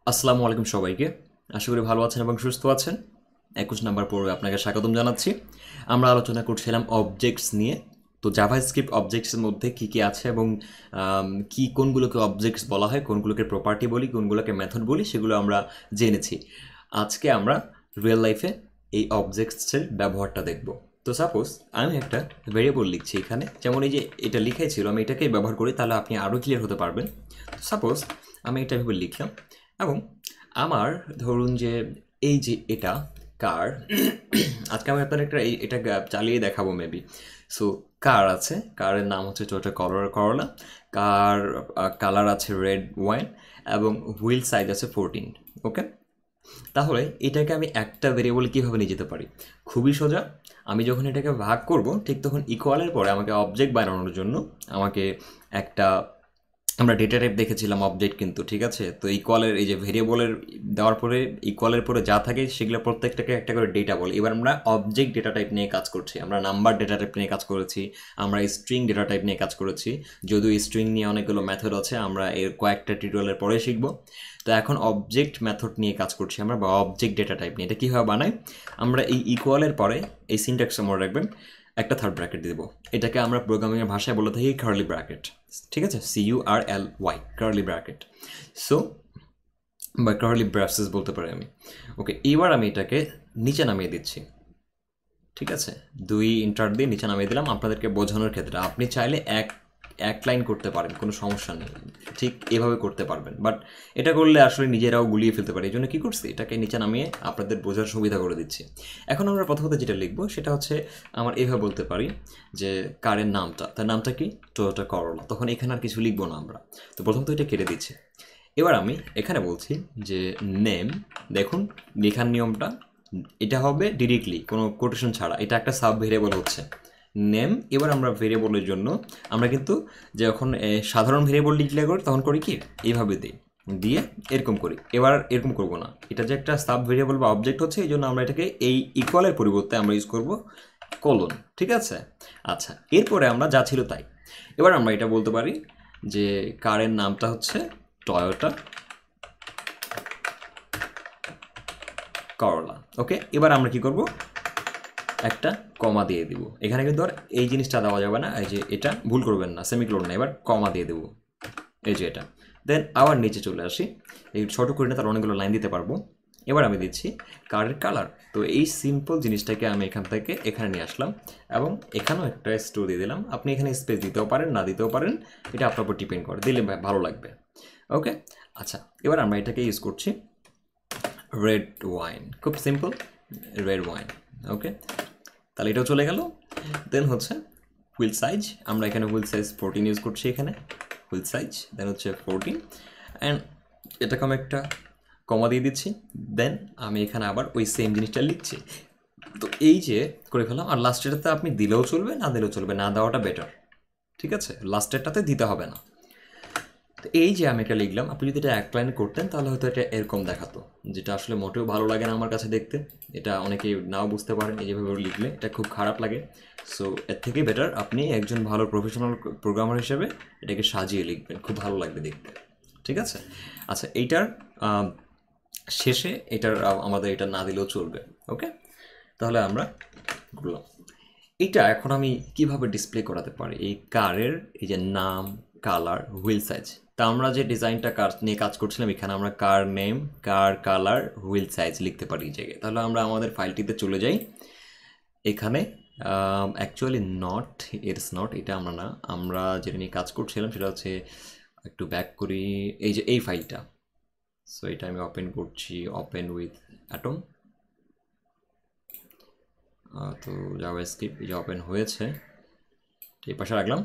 আসসালামু আলাইকুম সবাইকে। আশা করি ভালো আছেন এবং সুস্থ আছেন। ২১ নাম্বার পর্বে আপনাকে স্বাগতম জানাচ্ছি। আমরা আলোচনা করছিলাম অবজেক্টস নিয়ে। তো জাভাস্ক্রিপ্ট অবজেক্টসের মধ্যে কী, কী আছে এবং কোনগুলোকে অবজেক্টস বলা হয়, কোনগুলোকে প্রপার্টি বলি, কোনগুলোকে মেথড বলি, সেগুলো আমরা জেনেছি। আজকে আমরা রিয়েল লাইফে এই অবজেক্টসের ব্যবহারটা দেখব। তো সাপোজ আমি একটা ভেরিয়েবল লিখছি এখানে, যেমন এই যে এটা লিখাই ছিল, আমি এটাকেই ব্যবহার করি, তাহলে আপনি আরও ক্লিয়ার হতে পারবেন। সাপোজ আমি এটা ভেবে লিখলাম এবং আমার ধরুন যে এই যে এটা কার, আজকে আমি আপনার এটা চালিয়ে দেখাবো মেবি। সো কার আছে, কারের নাম হচ্ছে টোয়োটা করলা। কার কালার আছে রেড ওয়াইন এবং হুইল সাইজ আছে 14। ওকে, তাহলে এটাকে আমি একটা ভেরিয়েবল কীভাবে নিয়ে যেতে পারি? খুবই সোজা। আমি যখন এটাকে ভাগ করব ঠিক তখন ইকুয়ালের পরে আমাকে অবজেক্ট বানানোর জন্য আমাকে একটা, আমরা ডেটা টাইপ দেখেছিলাম অবজেক্ট, কিন্তু ঠিক আছে, তো ইকুয়ালের এই যে ভেরিয়েবলের দেওয়ার পরে ইকুয়ালের পরে যা থাকে সেগুলো প্রত্যেকটাকে একটা করে ডেটা বলে। এবার আমরা অবজেক্ট ডেটা টাইপ নিয়ে কাজ করছি, আমরা নাম্বার ডেটা টাইপ নিয়ে কাজ করেছি, আমরা স্ট্রিং ডেটা টাইপ নিয়ে কাজ করেছি। যদিও স্ট্রিং নিয়ে অনেকগুলো মেথড আছে, আমরা এর কয়েকটা টিউটোরিয়ালের পরে শিখবো। তো এখন অবজেক্ট মেথড নিয়ে কাজ করছি আমরা, বা অবজেক্ট ডেটা টাইপ নিয়ে। এটা কীভাবে বানাই? আমরা এই ইকুয়ালের পরে এই সিনট্যাক্সটা মনে রাখবেন, একটা থার্ড ব্র্যাকেট দিব। এটাকে আমরা প্রোগ্রামিংয়ের ভাষায় বলে থাকি কার্লি ব্র্যাকেট। ঠিক আছে, CURLY, কার্লি ব্র্যাকেট। সো বা কার্লি ব্রাসেস বলতে পারি আমি। ওকে, এবার আমি এটাকে নিচে নামিয়ে দিচ্ছি। ঠিক আছে, দুই ইন্টার দিয়ে নিচে নামিয়ে দিলাম আপনাদেরকে বোঝানোর ক্ষেত্রে। আপনি চাইলে এক এক লাইন করতে পারেন, কোনো সমস্যা নেই, ঠিক এভাবে করতে পারবেন। বাট এটা করলে আসলে নিজেরাও গুলিয়ে ফেলতে পারে, এই জন্য কী করছি, এটাকে নিচে নামিয়ে আপনাদের বোঝার সুবিধা করে দিচ্ছি। এখন আমরা প্রথমত যেটা লিখবো সেটা হচ্ছে, আমার এভাবে বলতে পারি যে কারের নামটা, তার নামটা কি, টোয়োটা করলা। তখন এখানে আর কিছু লিখবো না আমরা, তো প্রথম তো এটা কেটে দিচ্ছে। এবার আমি এখানে বলছি যে নেম, দেখুন লেখার নিয়মটা, এটা হবে ডিরেক্টলি কোনো কোটেশন ছাড়া, এটা একটা সাব ভেরিয়েবল হচ্ছে নেম। এবার আমরা ভেরিয়েবলের জন্য আমরা কিন্তু যখন সাধারণ ভেরিয়েবল ডিক্লেয়ার করি তখন করি কি, এইভাবে দিই, দিয়ে এরকম করি। এবার এরকম করব না, এটা যে একটা সাব ভেরিয়েবল বা অবজেক্ট হচ্ছে, এই জন্য আমরা এটাকে এই ইকুয়ালের পরিবর্তে আমরা ইউজ করব কলন। ঠিক আছে, আচ্ছা, এরপরে আমরা যা ছিল তাই। এবার আমরা এটা বলতে পারি যে কারের নামটা হচ্ছে টয়োটা করলা। ওকে, এবার আমরা কি করব, একটা কমা দিয়ে দিব। এখানে কিন্তু আর এই জিনিসটা দেওয়া যাবে না, এই যে এটা ভুল করবেন না, সেমিক্লোন না, এবার কমা দিয়ে দেবো, এই যে এটা। দেন আবার নিচে চলে আসি, এই ছোটো করে না, তার অনেকগুলো লাইন দিতে পারবো। এবার আমি দিচ্ছি কারের কালার। তো এই সিম্পল জিনিসটাকে আমি এখান থেকে এখানে নিয়ে আসলাম এবং এখানেও একটা স্টোর দিয়ে দিলাম। আপনি এখানে স্পেস দিতেও পারেন, না দিতেও পারেন, এটা আপনার উপর ডিপেন্ড করে, দিলে ভালো লাগবে। ওকে, আচ্ছা, এবার আমরা এটাকে ইউজ করছি রেড ওয়াইন, খুব সিম্পল, রেড ওয়াইন। ওকে, তাহলে এটাও চলে গেল। দেন হচ্ছে হুইল সাইজ, আমরা এখানে হুইল সাইজ 14 ইউজ করছি, এখানে হুইল সাইজ দেন হচ্ছে 14। অ্যান্ড এটাকে আমি একটা কমা দিয়ে দিচ্ছি। দেন আমি এখানে আবার ওই সেম জিনিসটা লিখছি। তো এই যে করে ফেলাম। আর লাস্টেরটাতে আপনি দিলেও চলবে, না দিলেও চলবে, না দেওয়াটা বেটার। ঠিক আছে, লাস্টেরটাতে দিতে হবে না। তো এই যে আমি এটা লিখলাম, আপনি যদি এটা এক লাইনে করতেন তাহলে হয়তো এটা এরকম দেখাতো, যেটা আসলে মোটেও ভালো লাগে না আমার কাছে দেখতে। এটা অনেকে নাও বুঝতে পারেন, এই যেভাবে লিখলে এটা খুব খারাপ লাগে। সো এর থেকে বেটার আপনি একজন ভালো প্রফেশনাল প্রোগ্রামার হিসেবে এটাকে সাজিয়ে লিখবেন, খুব ভালো লাগবে দেখতে। ঠিক আছে, আচ্ছা, এইটার শেষে এটার আমাদের এটা না দিলেও চলবে। ওকে, তাহলে আমরা করলাম এটা। এখন আমি কিভাবে ডিসপ্লে করাতে পারি এই কারের, এই যে নাম, কালার, হুইল সাইজ। তা আমরা যে ডিজাইনটা কার নিয়ে কাজ করছিলাম, এখানে আমরা কার নেম, কার কালার, হুইল সাইজ লিখতে পারি এই জায়গায়। তাহলে আমরা আমাদের ফাইলটিতে চলে যাই। এখানে অ্যাকচুয়ালি নট, ইটস নট, এটা আমরা না, আমরা যেটা নিয়ে কাজ করছিলাম সেটা হচ্ছে, একটু ব্যাক করি, এই যে এই ফাইলটা। সো এটা আমি ওপেন করছি, ওপেন উইথ অ্যাটম। তো জাভাস্ক্রিপ্ট এই যে ওপেন হয়েছে, এই পাশে রাখলাম।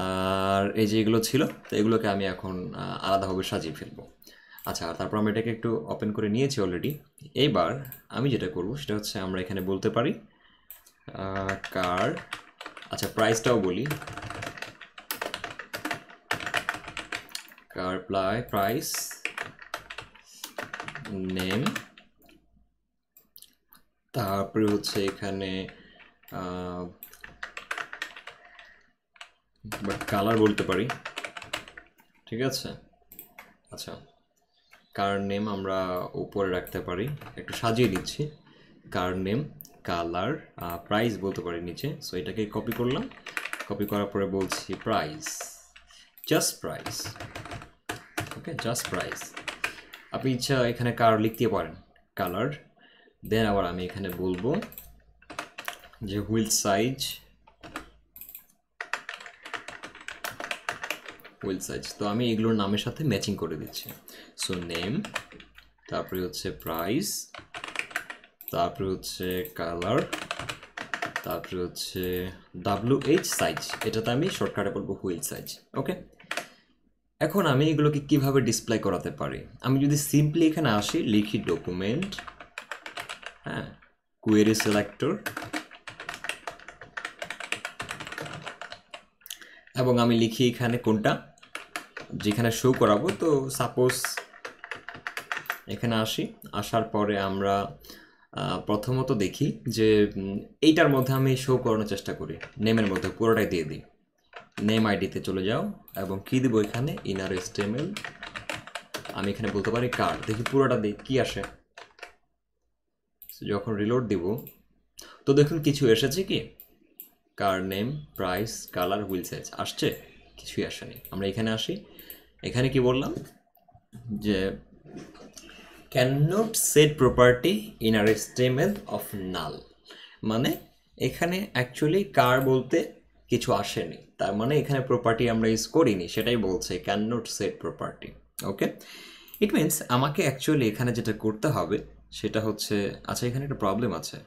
আর এই যে এগুলো ছিল, তো এগুলোকে আমি এখন আলাদাভাবে সাজিয়ে ফেলবো। আচ্ছা, আর তারপর আমরা এটাকে একটু ওপেন করে নিয়েছি অলরেডি। এইবার আমি যেটা করব সেটা হচ্ছে, আমরা এখানে বলতে পারি কার, আচ্ছা প্রাইসটাও বলি, কার প্রাইস নেম, তারপরে হচ্ছে এখানে কালার বলতে পারি। ঠিক আছে, আচ্ছা, কার নেম আমরা উপরে রাখতে পারি, একটু সাজিয়ে দিচ্ছি। কার নেম, কালার, প্রাইস বলতে পারি নিচে। সো এটাকে কপি করলাম, কপি করার পরে বলছি প্রাইস, জাস্ট প্রাইস। ওকে, জাস্ট প্রাইস। আপনি ইচ্ছা এখানে কার লিখতে পারেন, কালার। দেন আবার আমি এখানে বলবো যে হুইল সাইজ, হুইল সাইজ। তো আমি এগুলোর নামের সাথে ম্যাচিং করে দিচ্ছি। সো নেম, তারপরে হচ্ছে প্রাইস, তারপরে হচ্ছে কালার, তারপরে হচ্ছে WH সাইজ। এটাতে আমি শর্টকাটে বলবো হুইল সাইজ। ওকে, এখন আমি এগুলোকে কিভাবে ডিসপ্লে করাতে পারি? আমি যদি সিম্পলি এখানে আসি, লিখি ডকুমেন্ট, হ্যাঁ, কোয়েরি সিলেক্টর, এবং আমি লিখি এখানে কোনটা যেখানে শো করাবো। তো সাপোজ এখানে আসি, আসার পরে আমরা প্রথমত দেখি যে এইটার মধ্যে আমি শো করানোর চেষ্টা করি, নেমের মধ্যে পুরোটাই দিয়ে দিই। নেম আইডিতে চলে যাও এবং কি দিব এখানে, ইনার HTML। আমি এখানে বলতে পারি কার, দেখি পুরোটা দিই কি আসে। যখন রিলোড দিব তো দেখুন কিছু এসেছে কি, car name, price, colour, wheel size আসছে, কিছুই আসেনি। আমরা এখানে আসি, এখানে কি বললাম যে cannot set property in HTML of null, মানে এখানে অ্যাকচুয়ালি কার বলতে কিছু আসেনি, তার মানে এখানে প্রপার্টি আমরা ইউজ করিনি, সেটাই বলছে cannot set property। Okay, it means আমাকে অ্যাকচুয়ালি এখানে যেটা করতে হবে সেটা হচ্ছে, আচ্ছা এখানে একটা প্রবলেম আছে।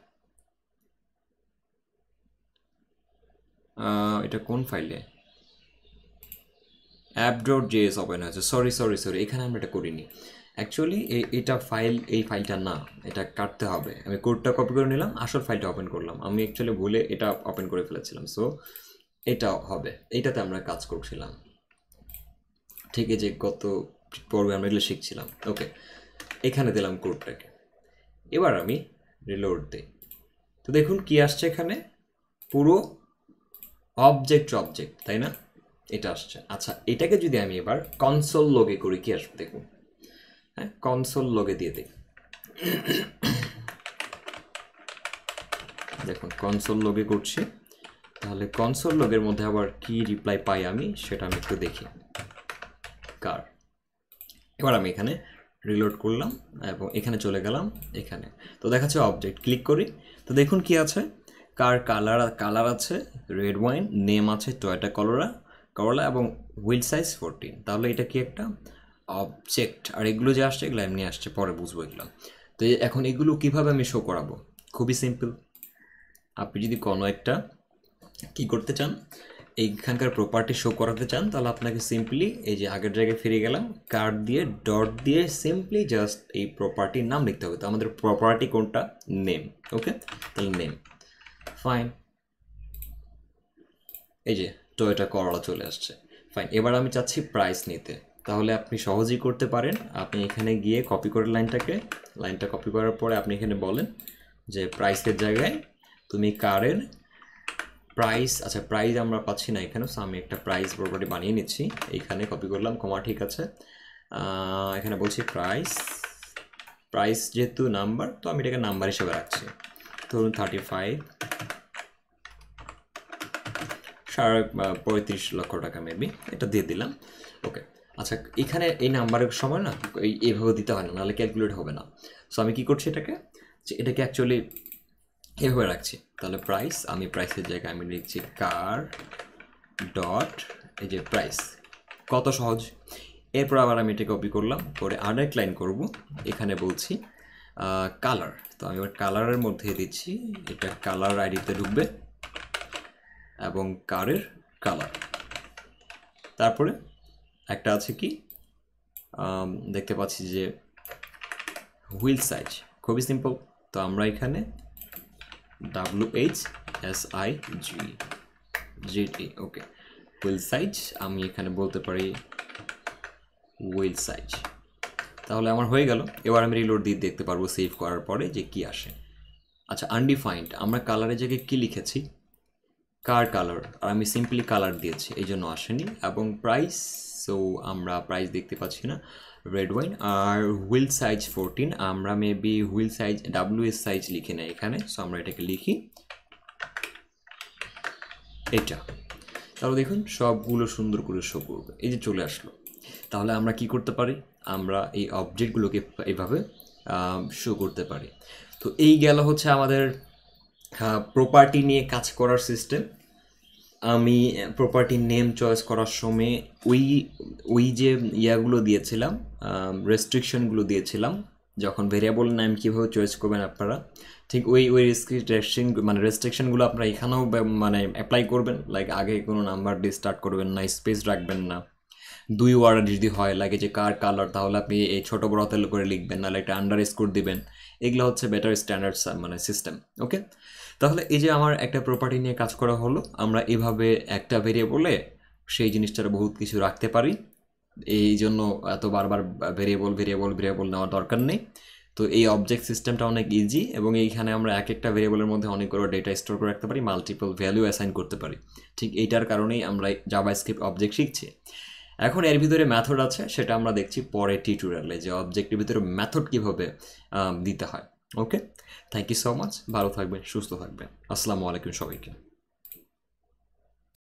এটা কোন ফাইলে, app.js ওপেন হয়েছে, সরি সরি সরি, এখানে আমরা এটা করিনি অ্যাকচুয়ালি। এটা ফাইল, এই ফাইলটা না, এটা কাটতে হবে। আমি কোডটা কপি করে নিলাম, আসল ফাইলটা ওপেন করলাম। আমি অ্যাকচুয়ালি ভুলে এটা ওপেন করে ফেলেছিলাম। সো এটা হবে, এইটাতে আমরা কাজ করছিলাম, ঠিক আছে, গত পর্বে আমরা এগুলো শিখছিলাম। ওকে, এখানে দিলাম কোডটাকে, এবার আমি রিলোড দিই। তো দেখুন কি আসছে এখানে, পুরো অবজেক্ট অবজেক্ট, তাই না? এটা আসছে। আচ্ছা এটাকে যদি আমি এবার কনসোল লগে করি কি আসবে দেখুন, হ্যাঁ, কনসোল লগে দিয়ে দিই। দেখুন কনসোল লগে করছি, তাহলে কনসোল লগের মধ্যে আবার কি রিপ্লাই পাই আমি সেটা আমি একটু দেখি, কার। এবার আমি এখানে রিলোড করলাম এবং এখানে চলে গেলাম, এখানে তো দেখাচ্ছে অবজেক্ট, ক্লিক করি। তো দেখুন কি আছে, কার কালার আছে রেড ওয়াইন, নেম আছে টয়োটা করলা এবং হুইল সাইজ 14। তাহলে এটা কি একটা অবজেক্ট, আর এগুলো যে আসছে এগুলো এমনি আসছে, পরে বুঝবো এগুলো। তো এখন এগুলো কিভাবে আমি শো করাবো, খুবই সিম্পল। আপনি যদি কোনো একটা কি করতে চান, এইখানকার প্রপার্টি শো করাতে চান, তাহলে আপনাকে সিম্পলি এই যে আগের জায়গায় ফিরে গেলাম, কার্ড দিয়ে ডট দিয়ে সিম্পলি জাস্ট এই প্রপার্টির নাম লিখতে হবে। তো আমাদের প্রপার্টি কোনটা, নেম। ওকে, তাহলে নেম, ফাইন, এই যে টয়োটা করলা চলে আসছে, ফাইন। এবার আমি চাচ্ছি প্রাইস নিতে, তাহলে আপনি সহজেই করতে পারেন। আপনি এখানে গিয়ে কপি করে লাইনটা কপি করার পরে আপনি এখানে বলেন যে প্রাইসের জায়গায় তুমি কারের প্রাইস, আচ্ছা প্রাইস আমরা পাচ্ছি না এখানে, সো আমি একটা প্রাইস প্রপার্টি বানিয়ে নিচ্ছি। এইখানে কপি করলাম, কমা ঠিক আছে। এখানে বলছি প্রাইস যেহেতু নাম্বার, তো আমি এটাকে নাম্বার হিসেবে রাখছি। ধরুন 35, 35 লক্ষ টাকা মেবি, এটা দিয়ে দিলাম। ওকে, আচ্ছা এখানে এই নাম্বারের সময় না এইভাবে দিতে হয় না, নাহলে ক্যালকুলেট হবে না। সো আমি কী করছি এটাকে অ্যাকচুয়ালি এভাবে রাখছি। তাহলে প্রাইস, আমি প্রাইসের জায়গায় আমি লিখছি কার ডট এই যে প্রাইস, কত সহজ। এরপর আবার আমি এটা কপি করলাম, করে আরেক লাইন করব, এখানে বলছি কালার। তো আমি এবার কালারের মধ্যে দিচ্ছি, এটা কালার আইডিতে ঢুকবে এবং কারের কালার। তারপরে একটা আছে কি, দেখতে পাচ্ছি যে হুইল সাইজ, খুবই সিম্পল। তো আমরা এখানে WHSIGT, ওকে, হুইল সাইজ আমি এখানে বলতে পারি হুইল সাইজ। তাহলে আমার হয়ে গেল। এবার আমি রিলোড দিয়ে দেখতে পারবো সেভ করার পরে যে কি আসে। আচ্ছা আনডিফাইন্ড, আমরা কালারের জায়গায় কি লিখেছি, কার কালার, আর আমি সিম্পলি কালার দিয়েছি, এই জন্য আসেনি। এবং প্রাইস সো আমরা প্রাইস দেখতে পাচ্ছি না, রেড ওয়াইন। আর হুইল সাইজ 14, আমরা maybe wheel size WS size লিখে নেই এখানে, সো আমরা এটাকে লিখি এটা। তাহলে দেখুন সবগুলো সুন্দর করে শো করবে, এই যে চলে আসলো। তাহলে আমরা কি করতে পারি, আমরা এই অবজেক্টগুলোকে এইভাবে শো করতে পারি। তো এই গেল হচ্ছে আমাদের প্রপার্টি নিয়ে কাজ করার সিস্টেম। আমি প্রপার্টি নেম চয়েস করার সময় ওই ওই যে ইয়াগুলো দিয়েছিলাম, রেস্ট্রিকশনগুলো দিয়েছিলাম, যখন ভেরিয়েবল নেম কীভাবে চয়েস করবেন আপনারা, ঠিক ওই রেস্ট্রিকশনগুলো আপনারা এখানেও মানে অ্যাপ্লাই করবেন। লাইক আগে কোনো নাম্বার দিয়ে স্টার্ট করবেন না, স্পেস রাখবেন না, 2 ওয়ার্ড যদি হয় লাগে যে কার কালার, তাহলে আপনি এই ছোটো বড় হাতে করে লিখবেন, নাহলে একটা আন্ডার স্কোর দিবেন। এগুলো হচ্ছে বেটার স্ট্যান্ডার্ড মানে সিস্টেম। ওকে, তাহলে এই যে আমার একটা প্রপার্টি নিয়ে কাজ করা হলো, আমরা এভাবে একটা ভেরিয়েবলে সেই জিনিসটার বহুত কিছু রাখতে পারি। এই জন্য এত বারবার ভেরিয়েবল নেওয়ার দরকার নেই। তো এই অবজেক্ট সিস্টেমটা অনেক ইজি, এবং এইখানে আমরা এক একটা ভেরিয়েবলের মধ্যে অনেকগুলো ডেটা স্টোর করে রাখতে পারি, মাল্টিপল ভ্যালু অ্যাসাইন করতে পারি। ঠিক এইটার কারণেই আমরা জাভাস্ক্রিপ্ট অবজেক্ট শিখছি। এখন এর ভিতরে মেথড আছে, সেটা আমরা দেখছি পরে টিউটোরিয়ালে, যে অবজেক্টের ভিতরে মেথড কীভাবে দিতে হয়। ওকে, থ্যাংক ইউ সো মাচ, ভালো থাকবেন, সুস্থ থাকবেন, আসসালামু আলাইকুম সবাইকে।